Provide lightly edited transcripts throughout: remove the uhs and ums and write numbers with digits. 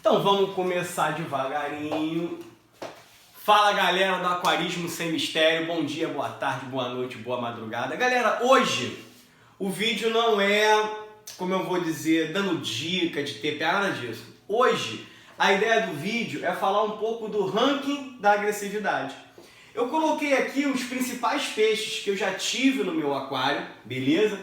Então vamos começar devagarinho. Fala galera do Aquarismo Sem Mistério, bom dia, boa tarde, boa noite, boa madrugada. Galera, hoje o vídeo não é, como eu vou dizer, dando dica de TPA, nada disso. Hoje a ideia do vídeo é falar um pouco do ranking da agressividade. Eu coloquei aqui os principais peixes que eu já tive no meu aquário, beleza?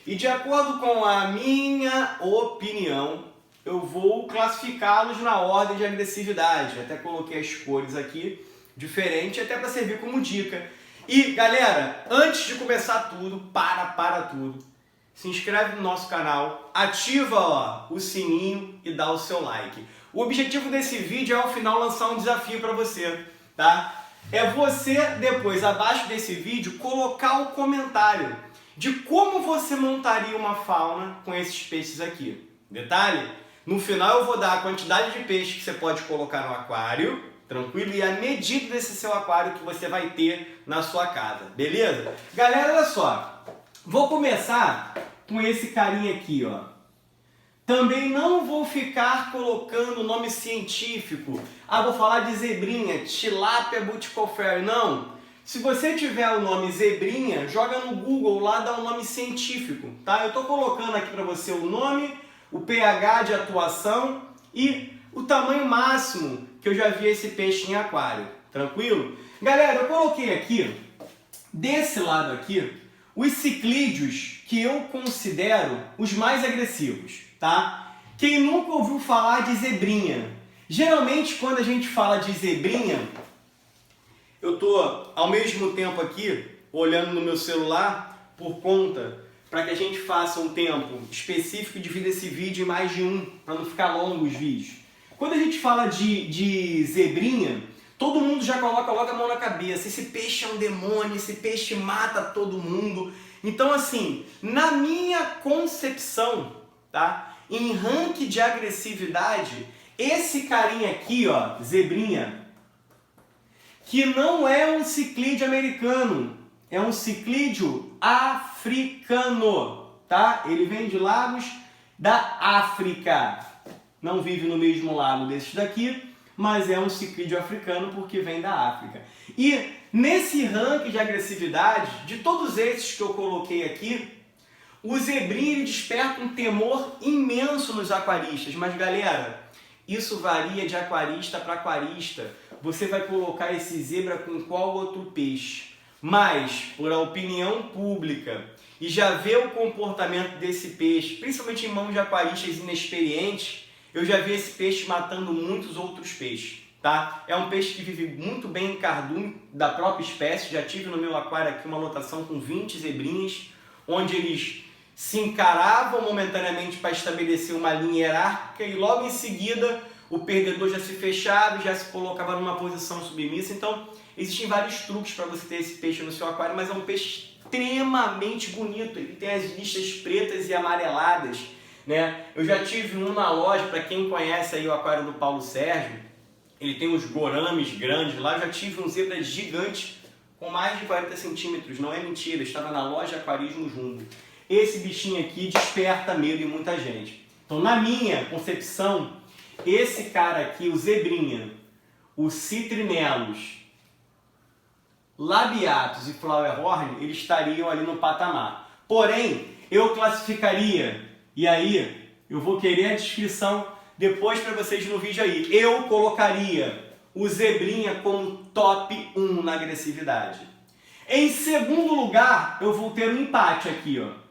E de acordo com a minha opinião, eu vou classificá-los na ordem de agressividade. Até coloquei as cores aqui, diferente, até para servir como dica. E galera, antes de começar tudo, para tudo, se inscreve no nosso canal, ativa o sininho e dá o seu like. O objetivo desse vídeo é ao final lançar um desafio para você, tá? É você depois, abaixo desse vídeo, colocar o comentário de como você montaria uma fauna com esses peixes aqui. Detalhe? No final eu vou dar a quantidade de peixe que você pode colocar no aquário, tranquilo? E a medida desse seu aquário que você vai ter na sua casa, beleza? Galera, olha só. Vou começar com esse carinha aqui, ó. Também não vou ficar colocando nome científico. Ah, vou falar de zebrinha, Tilapia butycopheri. Não. Se você tiver o nome zebrinha, joga no Google lá, dá um nome científico, tá? Eu tô colocando aqui para você o nome, o pH de atuação e o tamanho máximo que eu já vi esse peixe em aquário, tranquilo? Galera, eu coloquei aqui, desse lado aqui, os ciclídeos que eu considero os mais agressivos, tá? Quem nunca ouviu falar de zebrinha? Geralmente quando a gente fala de zebrinha, eu tô ao mesmo tempo aqui olhando no meu celular por conta para que a gente faça um tempo específico e divida esse vídeo em mais de um, para não ficar longo os vídeos. Quando a gente fala de zebrinha, todo mundo já coloca logo a mão na cabeça. Esse peixe é um demônio, esse peixe mata todo mundo. Então assim, na minha concepção, tá? Em ranking de agressividade, esse carinha aqui, ó, zebrinha, que não é um ciclídeo americano, é um ciclídeo africano, tá? Ele vem de lagos da África. Não vive no mesmo lago desses daqui, mas é um ciclídeo africano porque vem da África. E nesse ranking de agressividade, de todos esses que eu coloquei aqui, o zebrinha ele desperta um temor imenso nos aquaristas. Mas galera, isso varia de aquarista para aquarista. Você vai colocar esse zebra com qual outro peixe? Mas, por a opinião pública, e já ver o comportamento desse peixe, principalmente em mãos de aquaristas inexperientes, eu já vi esse peixe matando muitos outros peixes, tá? É um peixe que vive muito bem em cardume da própria espécie. Já tive no meu aquário aqui uma lotação com 20 zebrinhas, onde eles se encaravam momentaneamente para estabelecer uma linha hierárquica e logo em seguida o perdedor já se fechava e já se colocava numa posição submissa. Então existem vários truques para você ter esse peixe no seu aquário, mas é um peixe extremamente bonito. Ele tem as listas pretas e amareladas, né? Eu já tive um na loja, para quem conhece aí o aquário do Paulo Sérgio, ele tem os gorames grandes lá. Eu já tive um zebra gigante com mais de 40 centímetros, não é mentira, estava na loja Aquarismo Jumbo. Esse bichinho aqui desperta medo em muita gente. Então, na minha concepção, esse cara aqui, o zebrinha, o citrinellus, labiatus e flowerhorn, eles estariam ali no patamar. Porém, eu classificaria, e aí eu vou querer a descrição depois para vocês no vídeo aí, eu colocaria o zebrinha como top 1 na agressividade. Em segundo lugar, eu vou ter um empate aqui, ó.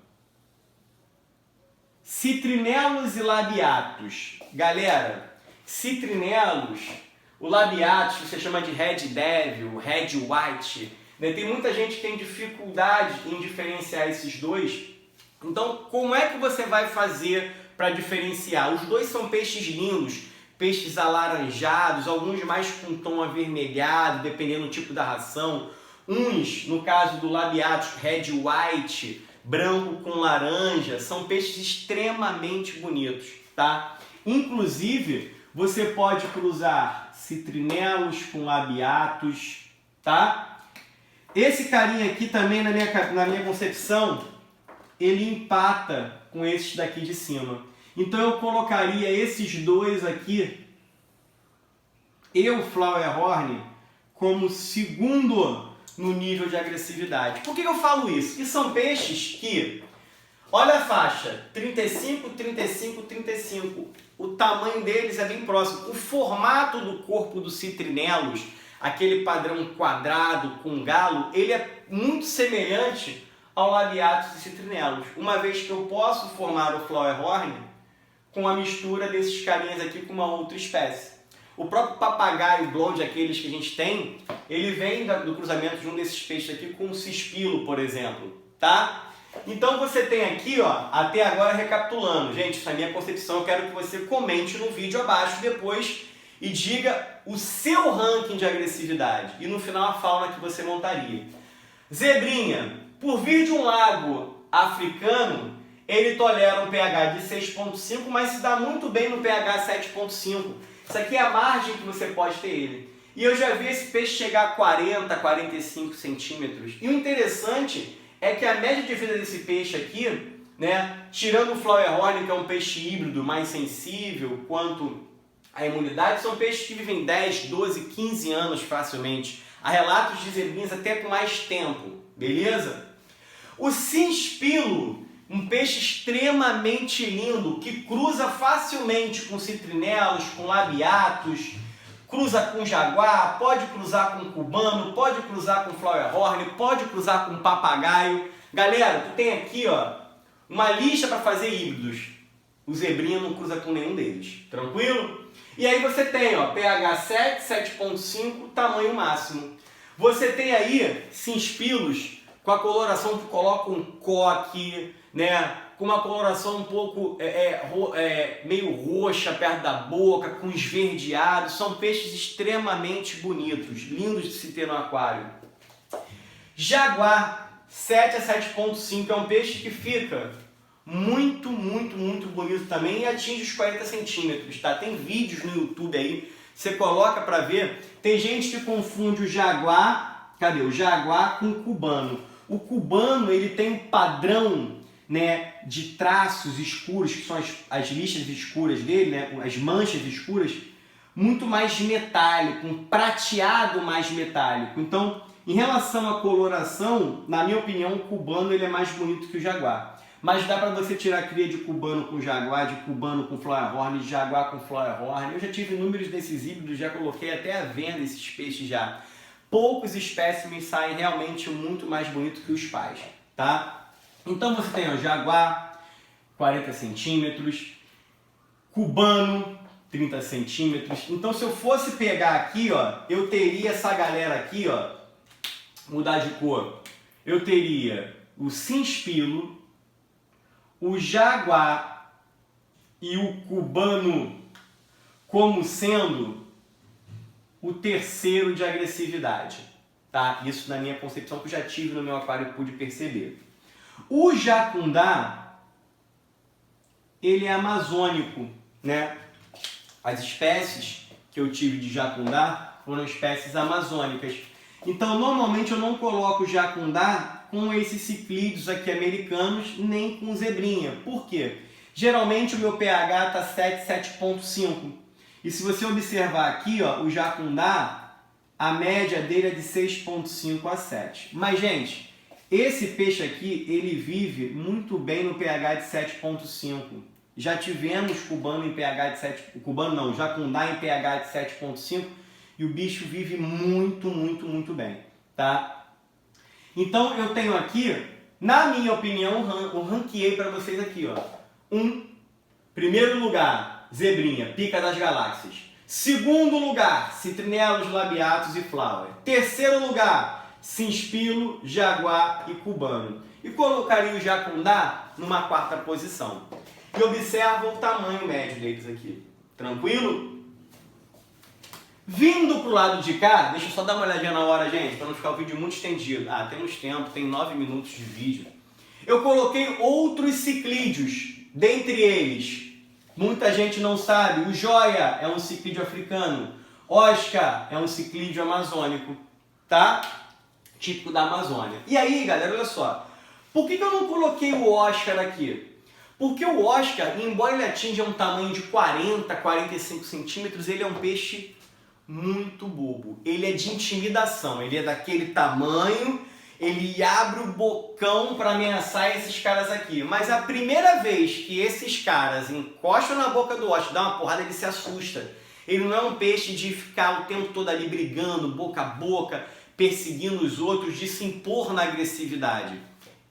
Citrinellus e labiatus. Galera, citrinellus, o labiatus você chama de red devil, red white, né? Tem muita gente que tem dificuldade em diferenciar esses dois. Então, como é que você vai fazer para diferenciar? Os dois são peixes lindos, peixes alaranjados, alguns mais com tom avermelhado, dependendo do tipo da ração. Uns, no caso do labiatus, red white, branco com laranja, são peixes extremamente bonitos, tá? Inclusive, você pode cruzar citrinellus com labiatus, tá? Esse carinha aqui também, na minha concepção, ele empata com esses daqui de cima. Então eu colocaria esses dois aqui e o Flowerhorn como segundo no nível de agressividade. Por que eu falo isso? Que são peixes que, olha a faixa, 35, 35, 35. O tamanho deles é bem próximo. O formato do corpo dos citrinelos, aquele padrão quadrado com galo, ele é muito semelhante ao labiatus e citrinelos. Uma vez que eu posso formar o Flowerhorn com a mistura desses carinhas aqui com uma outra espécie. O próprio papagaio blonde, aqueles que a gente tem, ele vem do cruzamento de um desses peixes aqui com o cispilo, por exemplo, tá? Então você tem aqui, ó, até agora recapitulando. Gente, essa é a minha concepção, eu quero que você comente no vídeo abaixo depois e diga o seu ranking de agressividade. E no final a fauna que você montaria. Zebrinha, por vir de um lago africano, ele tolera um pH de 6,5, mas se dá muito bem no pH 7,5. Isso aqui é a margem que você pode ter ele. E eu já vi esse peixe chegar a 40, 45 centímetros. E o interessante é que a média de vida desse peixe aqui, né, tirando o Flowerhorn, que é um peixe híbrido mais sensível quanto à imunidade, são peixes que vivem 10, 12, 15 anos facilmente. Há relatos de zebrinhas até com mais tempo, beleza? O cinspilo, um peixe extremamente lindo, que cruza facilmente com citrinelos, com labiatus, cruza com jaguar, pode cruzar com cubano, pode cruzar com Flowerhorn, pode cruzar com papagaio. Galera, tu tem aqui, ó, uma lista para fazer híbridos. O zebrinha não cruza com nenhum deles, tranquilo? E aí você tem, ó, pH 7, 7,5, tamanho máximo. Você tem aí cinspilos com a coloração que coloca um coque, né? Com uma coloração um pouco meio roxa perto da boca, com esverdeado. São peixes extremamente bonitos, lindos de se ter no aquário. Jaguar 7 a 7,5 é um peixe que fica muito, muito, muito bonito também e atinge os 40 centímetros, tá? Tem vídeos no YouTube aí, você coloca para ver. Tem gente que confunde o jaguar, cadê? O jaguar com o cubano. O cubano, ele tem um padrão, né, de traços escuros, que são as listras escuras dele, né, as manchas escuras, muito mais metálico, um prateado mais metálico. Então, em relação à coloração, na minha opinião, o cubano ele é mais bonito que o jaguar. Mas dá para você tirar a cria de cubano com jaguar, de cubano com Flowerhorn, de jaguar com Flowerhorn. Eu já tive inúmeros desses híbridos, já coloquei até à venda esses peixes já. Poucos espécimes saem realmente muito mais bonito que os pais, tá? Então você tem o jaguar, 40 centímetros, cubano, 30 centímetros. Então se eu fosse pegar aqui, ó, eu teria essa galera aqui, ó, mudar de cor. Eu teria o cinspilo, o jaguar e o cubano como sendo o terceiro de agressividade, tá? Isso na minha concepção que eu já tive no meu aquário e pude perceber. O jacundá, ele é amazônico, né? As espécies que eu tive de jacundá foram espécies amazônicas. Então, normalmente eu não coloco jacundá com esses ciclídeos aqui americanos, nem com zebrinha. Por quê? Geralmente o meu pH está 7, 7,5. E se você observar aqui, ó, o jacundá, a média dele é de 6,5 a 7. Mas, gente, esse peixe aqui, ele vive muito bem no pH de 7,5. Já tivemos cubano em pH de 7... Cubano não, jacundá em pH de 7,5 e o bicho vive muito, muito, muito bem, tá? Então, eu tenho aqui, na minha opinião, eu ranqueei para vocês aqui, ó. Primeiro lugar, zebrinha, pica das galáxias. Segundo lugar, citrinelos, labiatus e flower. Terceiro lugar, cinspilo, jaguar e cubano. E colocaria o jacundá numa quarta posição. E observa o tamanho médio deles aqui. Tranquilo? Vindo pro lado de cá, deixa eu só dar uma olhadinha na hora, gente, para não ficar o vídeo muito estendido. Ah, temos tempo, tem 9 minutos de vídeo. Eu coloquei outros ciclídeos, dentre eles, muita gente não sabe, o joia é um ciclídeo africano, Oscar é um ciclídeo amazônico, tá? Típico da Amazônia. E aí, galera, olha só, por que eu não coloquei o Oscar aqui? Porque o Oscar, embora ele atinja um tamanho de 40, 45 centímetros, ele é um peixe muito bobo. Ele é de intimidação, ele é daquele tamanho, ele abre o bocão para ameaçar esses caras aqui. Mas a primeira vez que esses caras encostam na boca do Oscar, dá uma porrada, ele se assusta. Ele não é um peixe de ficar o tempo todo ali brigando, boca a boca, perseguindo os outros, de se impor na agressividade.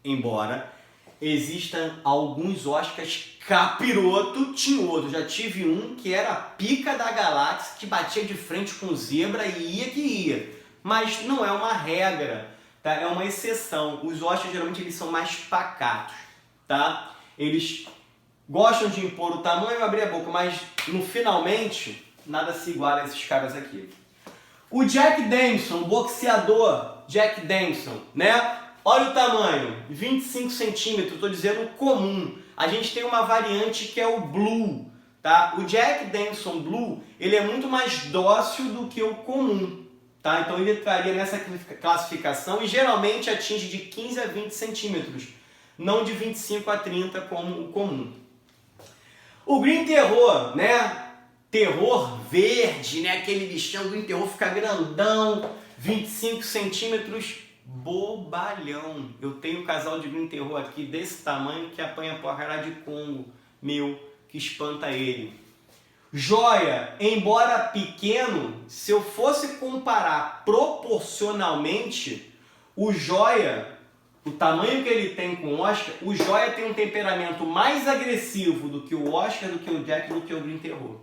Embora existam alguns Oscars capiroto tinhoso. Já tive um que era a pica da galáxia, que batia de frente com zebra e ia que ia. Mas não é uma regra, tá? É uma exceção. Os Oscars geralmente eles são mais pacatos, tá? Eles gostam de impor o tamanho e abrir a boca, mas no finalmente nada se iguala a esses caras aqui. O Jack Danielson, o boxeador Jack Danielson, né? Olha o tamanho, 25 centímetros, estou dizendo comum. A gente tem uma variante que é o Blue, tá? O Jack Danielson Blue, ele é muito mais dócil do que o comum, tá? Então ele entraria nessa classificação e geralmente atinge de 15 a 20 centímetros, não de 25 a 30 como o comum. O Green Terror, né? Terror verde, né? Aquele bichão, o Green Terror fica grandão, 25 centímetros, bobalhão. Eu tenho um casal de Green Terror aqui desse tamanho que apanha porcará de Congo, meu, que espanta ele. Joia, embora pequeno, se eu fosse comparar proporcionalmente, o Joia, o tamanho que ele tem com o Oscar, o Joia tem um temperamento mais agressivo do que o Oscar, do que o Jack, do que o Green Terror.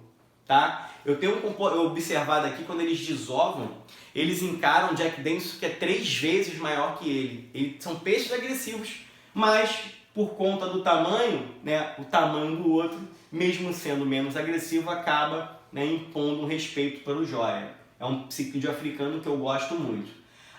Tá? Eu tenho observado aqui, quando eles desovam, eles encaram o Jack Danielson, que é 3 vezes maior que ele. Eles são peixes agressivos, mas por conta do tamanho, né, o tamanho do outro, mesmo sendo menos agressivo, acaba, né, impondo um respeito pelo Joia. É um psíquido africano que eu gosto muito.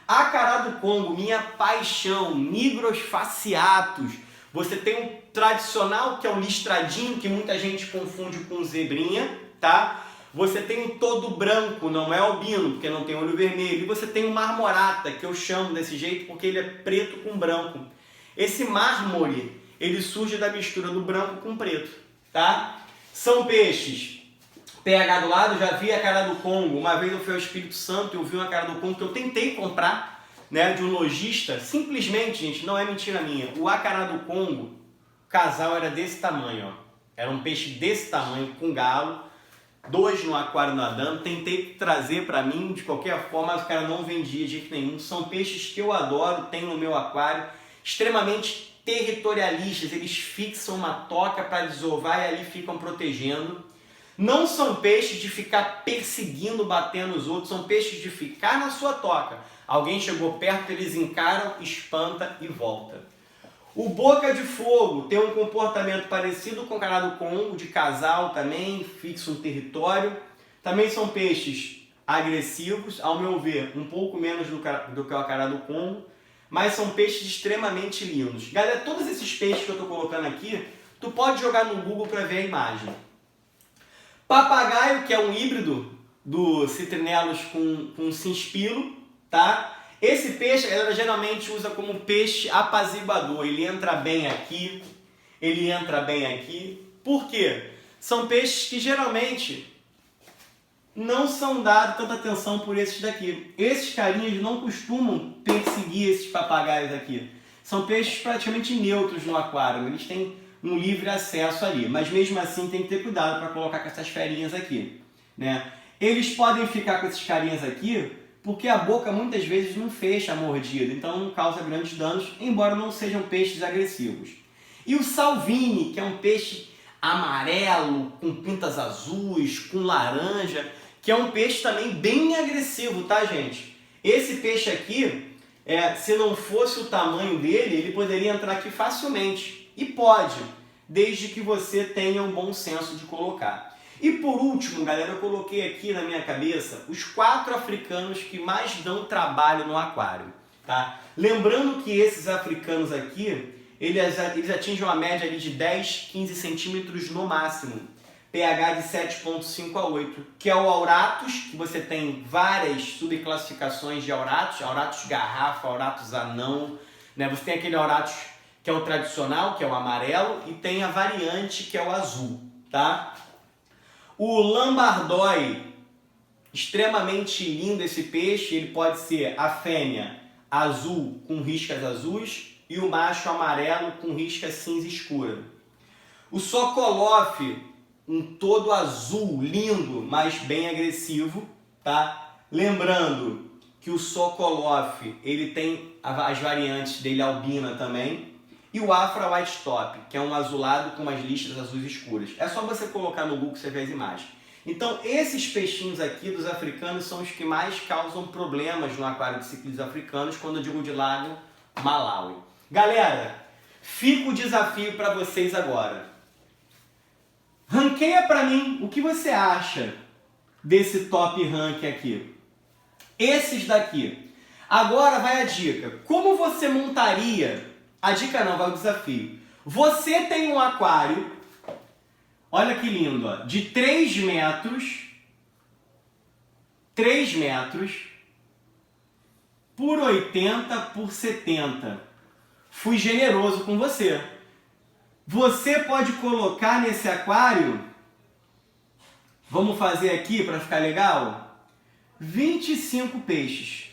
Acará do Congo, minha paixão, Nigros fasciatus. Você tem um tradicional, que é o listradinho, que muita gente confunde com zebrinha, tá? Você tem um todo branco, não é albino, porque não tem olho vermelho. E você tem o marmorata, que eu chamo desse jeito porque ele é preto com branco. Esse mármore, ele surge da mistura do branco com preto, tá? São peixes pH do lado, já vi a cara do Congo. Uma vez eu fui ao Espírito Santo e eu vi uma cara do Congo que eu tentei comprar, né, de um lojista. Simplesmente, gente, não é mentira minha. O acará do Congo, o casal era desse tamanho, ó. Era um peixe desse tamanho, com galo. 2 no aquário nadando, tentei trazer para mim de qualquer forma, mas o cara não vendia de jeito nenhum. São peixes que eu adoro, tenho no meu aquário, extremamente territorialistas, eles fixam uma toca para desovar e ali ficam protegendo. Não são peixes de ficar perseguindo, batendo os outros, são peixes de ficar na sua toca. Alguém chegou perto, eles encaram, espanta e volta. O Boca de Fogo tem um comportamento parecido com o acará do Congo, de casal também, fixa um território. Também são peixes agressivos, ao meu ver, um pouco menos do que o acará do Congo, mas são peixes extremamente lindos. Galera, todos esses peixes que eu estou colocando aqui, tu pode jogar no Google para ver a imagem. Papagaio, que é um híbrido do Citrinellus com cinspilo, tá? Esse peixe, a galera geralmente usa como peixe apaziguador. Ele entra bem aqui, ele entra bem aqui. Por quê? São peixes que geralmente não são dados tanta atenção por esses daqui. Esses carinhas não costumam perseguir esses papagaios aqui. São peixes praticamente neutros no aquário. Eles têm um livre acesso ali. Mas mesmo assim tem que ter cuidado para colocar com essas ferinhas aqui, né? Eles podem ficar com esses carinhas aqui porque a boca muitas vezes não fecha a mordida, então não causa grandes danos, embora não sejam peixes agressivos. E o salvini, que é um peixe amarelo, com pintas azuis, com laranja, que é um peixe também bem agressivo, tá, gente? Esse peixe aqui, se não fosse o tamanho dele, ele poderia entrar aqui facilmente. E pode, desde que você tenha um bom senso de colocar. E por último, galera, eu coloquei aqui na minha cabeça os 4 africanos que mais dão trabalho no aquário, tá? Lembrando que esses africanos aqui, eles atingem uma média ali de 10, 15 centímetros no máximo. pH de 7,5 a 8, que é o Auratus, que você tem várias subclassificações de Auratus, Auratus garrafa, Auratus anão, né? Você tem aquele Auratus que é o tradicional, que é o amarelo, e tem a variante, que é o azul, tá? O lambardói, Extremamente lindo esse peixe, ele pode ser a fêmea azul com riscas azuis e o macho amarelo com riscas cinza escura. O Sokolov, um todo azul, lindo, mas bem agressivo, tá? Lembrando que o Sokolov, ele tem as variantes dele albina também, e o Afra White Top, que é um azulado com umas listras azuis escuras. É só você colocar no Google que você vê as imagens. Então, esses peixinhos aqui dos africanos são os que mais causam problemas no aquário de ciclídeos africanos, quando eu digo de lago Malawi. Galera, fica o desafio para vocês agora. Ranqueia para mim o que você acha desse top rank aqui. Esses daqui. Agora vai a dica. Como você montaria... A dica não, vai o desafio. Você tem um aquário, olha que lindo, ó, de 3 metros por 80 por 70. Fui generoso com você. Você pode colocar nesse aquário, vamos fazer aqui para ficar legal, 25 peixes.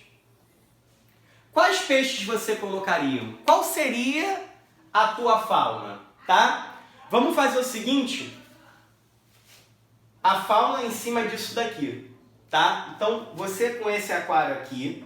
Quais peixes você colocaria? Qual seria a tua fauna, tá? Vamos fazer o seguinte, a fauna em cima disso daqui, tá? Então, você com esse aquário aqui,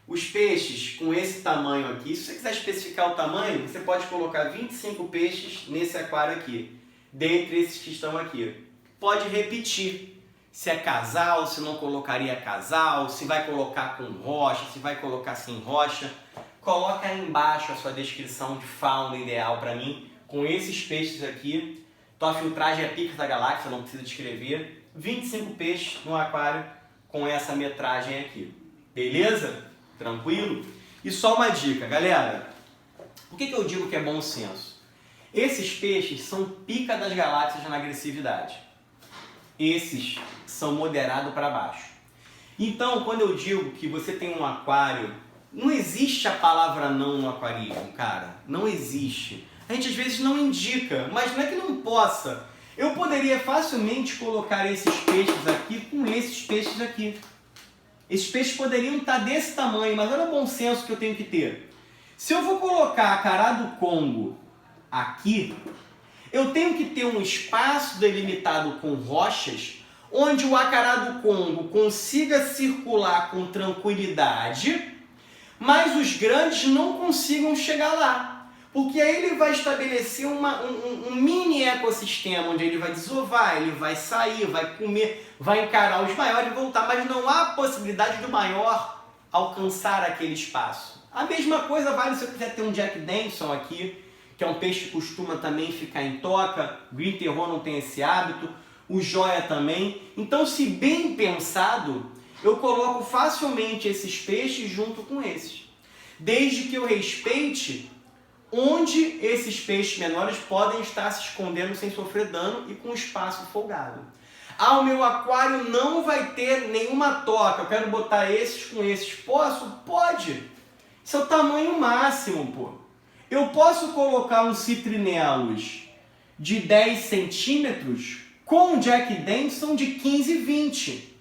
os peixes com esse tamanho aqui, se você quiser especificar o tamanho, você pode colocar 25 peixes nesse aquário aqui, dentre esses que estão aqui. Pode repetir. Se é casal, se não colocaria casal, se vai colocar com rocha, se vai colocar sem rocha. Coloca aí embaixo a sua descrição de fauna ideal para mim, com esses peixes aqui. Tua filtragem é Picas da Galáxia, não precisa descrever. 25 peixes no aquário com essa metragem aqui. Beleza? Tranquilo? E só uma dica, galera. Por que eu digo que é bom senso? Esses peixes são pica das galáxias na agressividade. Esses são moderado para baixo. Então, quando eu digo que você tem um aquário, não existe a palavra não no aquarismo, cara. Não existe. A gente às vezes não indica, mas não é que não possa. Eu poderia facilmente colocar esses peixes aqui com esses peixes aqui. Esses peixes poderiam estar desse tamanho, mas olha o bom senso que eu tenho que ter. Se eu vou colocar a cará do Congo aqui, eu tenho que ter um espaço delimitado com rochas, onde o acará do Congo consiga circular com tranquilidade, mas os grandes não consigam chegar lá. Porque aí ele vai estabelecer um mini ecossistema, onde ele vai desovar, ele vai sair, vai comer, vai encarar os maiores e voltar, mas não há possibilidade do maior alcançar aquele espaço. A mesma coisa vale se eu quiser ter um Jack Danielson aqui, que é um peixe que costuma também ficar em toca, o Green Terror não tem esse hábito, o Joia também. Então, se bem pensado, eu coloco facilmente esses peixes junto com esses. Desde que eu respeite onde esses peixes menores podem estar se escondendo sem sofrer dano e com espaço folgado. Ah, o meu aquário não vai ter nenhuma toca, eu quero botar esses com esses. Posso? Pode! Isso é o tamanho máximo, pô. Eu posso colocar um Citrinelos de 10 centímetros com um Jack Danielson de 15, 20.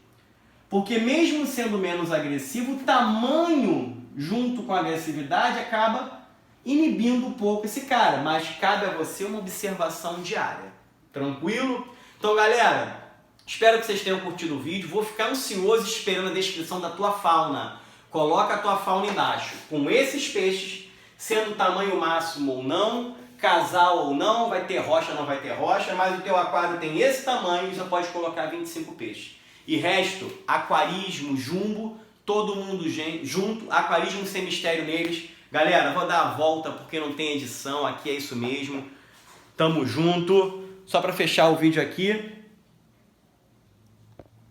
Porque mesmo sendo menos agressivo, o tamanho junto com a agressividade acaba inibindo um pouco esse cara. Mas cabe a você uma observação diária. Tranquilo? Então, galera, espero que vocês tenham curtido o vídeo. Vou ficar ansioso esperando a descrição da tua fauna. Coloca a tua fauna embaixo. Com esses peixes, sendo tamanho máximo ou não, casal ou não, vai ter rocha ou não vai ter rocha, mas o teu aquário tem esse tamanho e já pode colocar 25 peixes. E resto, aquarismo, jumbo, todo mundo junto, aquarismo sem mistério neles. Galera, vou dar a volta porque não tem edição, aqui é isso mesmo. Tamo junto. Só para fechar o vídeo aqui,